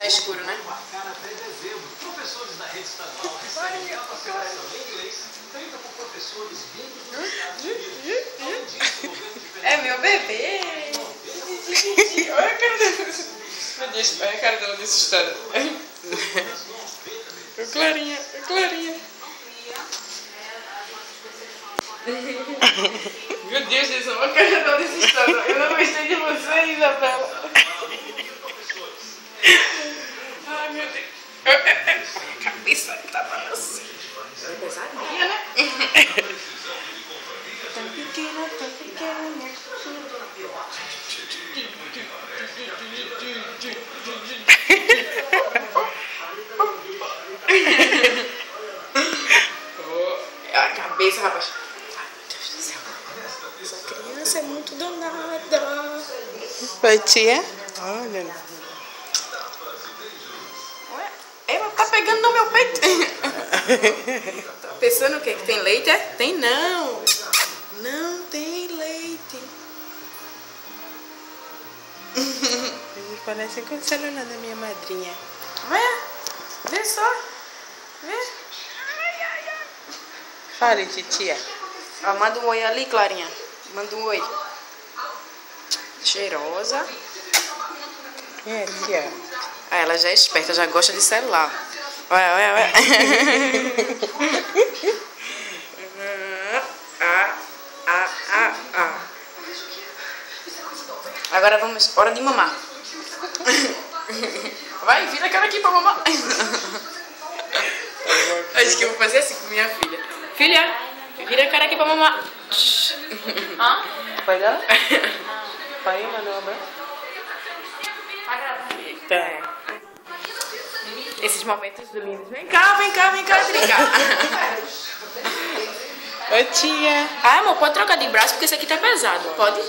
Tá escuro, né? Até dezembro, professores da rede estadual recebem capacitação em inglês feita por professores vindos dos Estados Unidos. Além disso, o governo de É meu bebê! Olha a cara dela. Meu Deus, olha a cara dela de assustada. Ô Clarinha, ô Clarinha. Meu Deus do céu, olha a cara dela de assustada. Eu não gostei de você, Isabela. Ai, meu Deus. A cabeça tá balançando. É pesadinha, né? Tão pequena, tão pequena. A cabeça, rapaz. Ai, meu Deus do céu. Essa criança é muito danada. Oi, tia. Olha. Ela tá pegando no meu peito. Tá pensando o quê? Que tem leite? É? Tem não. Não tem leite. Eles parecem com o celular da minha madrinha. Vê só. Vê. Ai, ai, ai. Fale, titia. Ó, manda um oi ali, Clarinha. Manda um oi. Cheirosa. É, tia. Ah, ela já é esperta, já gosta de celular. Olha, olha, olha. Agora vamos, hora de mamar. Vai, vira a cara aqui pra mamar. Acho que eu vou fazer assim com minha filha. Filha, vira a cara aqui pra mamar. Hã? Pai dela? Pai, mandou um abraço. Eita. Esses momentos lindos. Vem cá, brincar. Oi, tia. Ah, amor, pode trocar de braço porque esse aqui tá pesado. Pode?